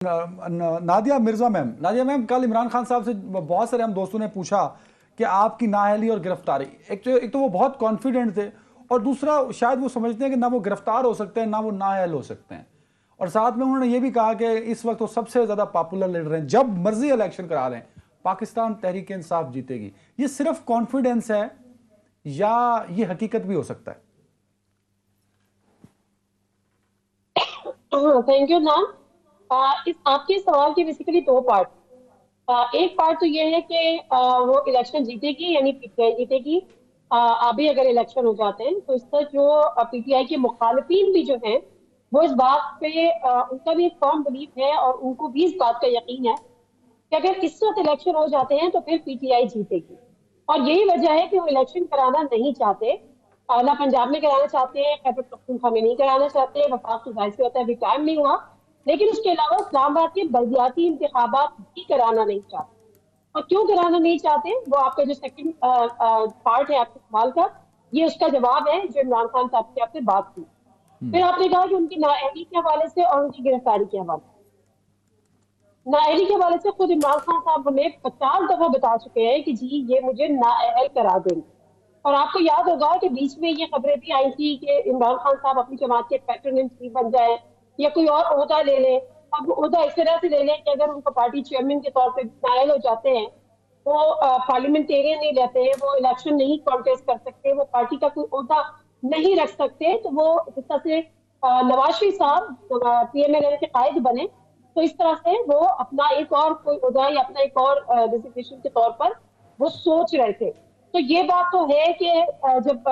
Nadia Mirza میم کل عمران خان صاحب سے بہت سارے ہم دوستوں نے پوچھا کہ آپ کی نااہلی اور گرفتاری، ایک تو وہ بہت کانفیڈنٹ تھے، اور دوسرا شاید وہ سمجھتے ہیں کہ نہ وہ گرفتار ہو سکتے ہیں نہ وہ نااہل ہو سکتے ہیں، اور ساتھ میں انہوں نے یہ بھی کہا کہ اس وقت وہ سب سے زیادہ پاپولر لیڈر ہیں، جب مرضی الیکشن کرا لیں پاکستان تحریک انصاف جیتے گی۔ یہ صرف کانفیڈنس ہے یا یہ حقیقت بھی ہو سکتا ہے؟ تھینک یو نام۔ آپ کے سوال کے بیسیکلی دو پارٹ۔ ایک پارٹ تو یہ ہے کہ وہ الیکشن جیتے گی، یعنی پی ٹی آئی جیتے گی۔ ابھی اگر الیکشن ہو جاتے ہیں تو اس پر جو پی ٹی آئی کے مخالفین بھی جو ہیں وہ اس بات پہ ان کا بھی ایک فارم بلیف ہے اور ان کو بھی اس بات کا یقین ہے کہ اگر اس وقت الیکشن ہو جاتے ہیں تو پھر پی ٹی آئی جیتے گی، اور یہی وجہ ہے کہ وہ الیکشن کرانا نہیں چاہتے۔ نہ پنجاب میں کرانا چاہتے ہیں، خیبر پختونخوا میں نہیں کرانا چاہتے، وفاق تو ظاہر سی ہوتا ہے ابھی ٹائم نہیں ہوا، لیکن اس کے علاوہ اسلام آباد کے بلدیاتی انتخابات بھی کرانا نہیں چاہتے۔ اور کیوں کرانا نہیں چاہتے، وہ آپ کا جو سیکنڈ پارٹ ہے آپ کے سوال کا، یہ اس کا جواب ہے جو عمران خان صاحب کی آپ سے بات کی۔ پھر آپ نے کہا کہ ان کی نااہلی کے حوالے سے اور ان کی گرفتاری کے حوالے سے۔ نااہلی کے حوالے سے خود عمران خان صاحب ہمیں 50 دفعہ بتا چکے ہیں کہ جی یہ مجھے نااہل کرا دیں گے، اور آپ کو یاد ہوگا کہ بیچ میں یہ خبریں بھی آئی تھی کہ عمران خان صاحب اپنی جماعت کے پیٹرن ان چیف بن جائے یا کوئی اور عہدہ لے لیں۔ اب عہدہ اس طرح سے لے لیں کہ اگر ان کو پارٹی چیئرمین کے طور پہ نااہل ہو جاتے ہیں، وہ پارلیمنٹیرین نہیں رہتے ہیں، وہ الیکشن نہیں کانٹیسٹ کر سکتے، وہ پارٹی کا کوئی عہدہ نہیں رکھ سکتے، تو وہ جس طرح سے نواز شریف صاحب پی ایم ایل این کے قائد بنے، تو اس طرح سے وہ اپنا ایک اور کوئی عہدہ یا اپنا ایک اور ڈیزگنیشن کے طور پر وہ سوچ رہے تھے۔ تو یہ بات تو ہے کہ جب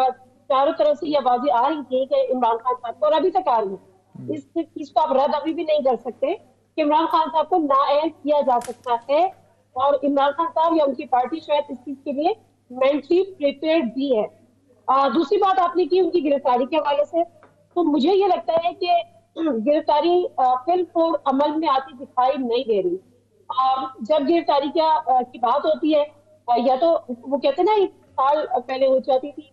چاروں طرف سے یہ آوازیں آ رہی تھی کہ عمران خان صاحب کو، اور ابھی تک آ رہی ہے، اس چیز کو آپ رد ابھی بھی نہیں کر سکتے کہ عمران خان صاحب کو نااہل کیا جا سکتا ہے، اور عمران خان صاحب یا ان کی پارٹی شاید اس چیز کے لیے مینٹلی پریپیئرڈ بھی ہے۔ دوسری بات آپ نے کی ان کی گرفتاری کے حوالے سے، تو مجھے یہ لگتا ہے کہ گرفتاری فل فور عمل میں آتی دکھائی نہیں دے رہی۔ جب گرفتاری کی بات ہوتی ہے، یا تو وہ کہتے ہیں نا ایک سال پہلے ہو جاتی تھی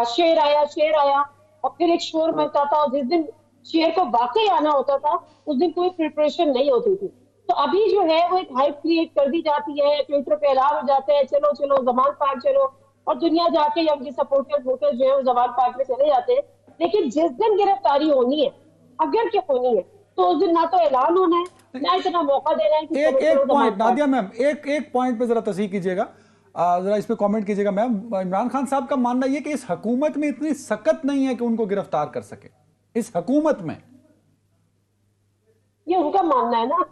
شیر آیا اور پھر ایک شور مچتا تھا، اور جس دن شیر کو واقعی آنا ہوتا تھا اس دن کوئی پریپریشن نہیں ہوتی تھی۔ تو ابھی جو ہے وہ ایک ہائپ کریٹ کر دی جاتی ہے، ٹویٹر پہ اعلان ہو جاتا ہے چلو چلو زمان پارک چلو، اور دنیا جا کے یا ان کی سپورٹر ووٹر جو ہے وہ زمان پارک میں چلے جاتے ہیں، لیکن جس دن گرفتاری ہونی ہے اگر کہ ہونی ہے تو اس دن نہ تو اعلان ہونا ہے نہ اتنا موقع دینا ہے کہ ایک پوائنٹ نادیہ میم، ایک پوائنٹ پہ ذرا تصحیح کیجئے گا، ذرا اس پہ کامنٹ کیجئے گا میم۔ عمران خان صاحب کا ماننا یہ کہ اس حکومت میں اتنی سخت نہیں ہے کہ ان کو گرفتار کر سکے، اس حکومت میں۔ یہ ان کا ماننا ہے نا،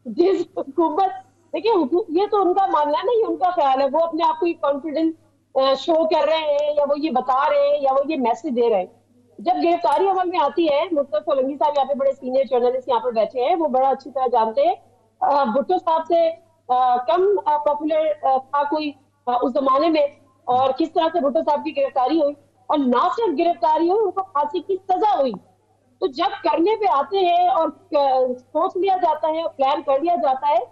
جس حکومت، دیکھیں یہ تو ان کا ماننا ہے نا، یہ ان کا خیال ہے، وہ اپنے آپ کو کانفیڈنس شو کر رہے ہیں یا وہ یہ بتا رہے ہیں یا وہ یہ میسج دے رہے ہیں۔ جب گرفتاری عمل میں آتی ہے، مصطفیٰ سولنگی صاحب یہاں پہ بڑے سینئر جرنلسٹ یہاں پہ بیٹھے ہیں، وہ بڑا اچھی طرح جانتے ہیں بھٹو صاحب سے کم پاپولر تھا کوئی اس زمانے میں، اور کس طرح سے بھٹو صاحب کی گرفتاری ہوئی، اور نہ صرف گرفتاری ہوئی، ان کو پھانسی کی سزا ہوئی۔ تو جب کرنے پہ آتے ہیں اور سوچ لیا جاتا ہے، پلان کر لیا جاتا ہے،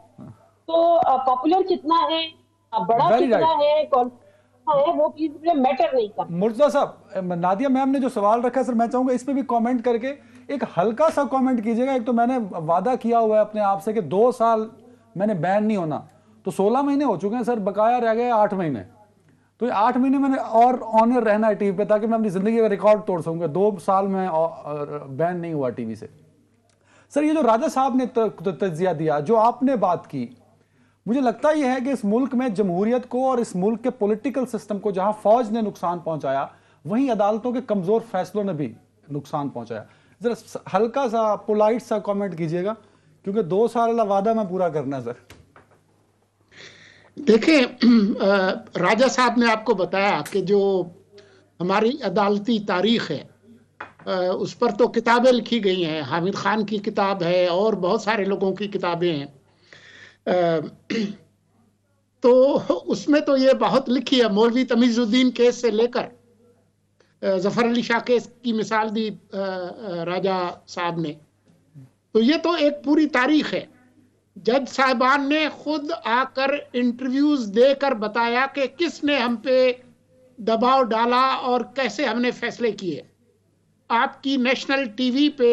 تو پاپولر کتنا ہے، بڑا کتنا ہے، کون ہے، وہ چیز میٹر نہیں کرتا۔ مرتضیٰ صاحب، نادیہ میم نے جو سوال رکھا ہے سر، میں چاہوں گا اس پہ بھی کامنٹ کر کے ایک ہلکا سا کامنٹ کیجئے گا۔ ایک تو میں نے وعدہ کیا ہوا ہے اپنے آپ سے کہ 2 سال میں نے بین نہیں ہونا، تو 16 مہینے ہو چکے ہیں سر، بقایا رہ گئے 8 مہینے، تو یہ 8 مہینے میں نے اور آنر رہنا ہے ٹی وی پہ، تاکہ میں اپنی زندگی کا ریکارڈ توڑ سکوں گا۔ 2 سال میں بین نہیں ہوا ٹی وی سے۔ سر یہ جو راجہ صاحب نے تجزیہ دیا، جو آپ نے بات کی، مجھے لگتا یہ ہے کہ اس ملک میں جمہوریت کو اور اس ملک کے پولیٹیکل سسٹم کو جہاں فوج نے نقصان پہنچایا، وہیں عدالتوں کے کمزور فیصلوں نے بھی نقصان پہنچایا۔ ذرا ہلکا سا پولائٹ سا کامنٹ کیجئے گا، کیونکہ 2 سال اللہ وعدہ میں پورا کرنا ہے سر۔ دیکھیں، راجہ صاحب نے آپ کو بتایا کہ جو ہماری عدالتی تاریخ ہے اس پر تو کتابیں لکھی گئی ہیں، حامد خان کی کتاب ہے اور بہت سارے لوگوں کی کتابیں ہیں، تو اس میں تو یہ بہت لکھی ہے، مولوی تمیز الدین کیس سے لے کر ظفر علی شاہ کیس کی مثال دی راجہ صاحب نے، تو یہ تو ایک پوری تاریخ ہے۔ جج صاحبان نے خود آ کر انٹرویوز دے کر بتایا کہ کس نے ہم پہ دباؤ ڈالا اور کیسے ہم نے فیصلے کیے۔ آپ کی نیشنل ٹی وی پہ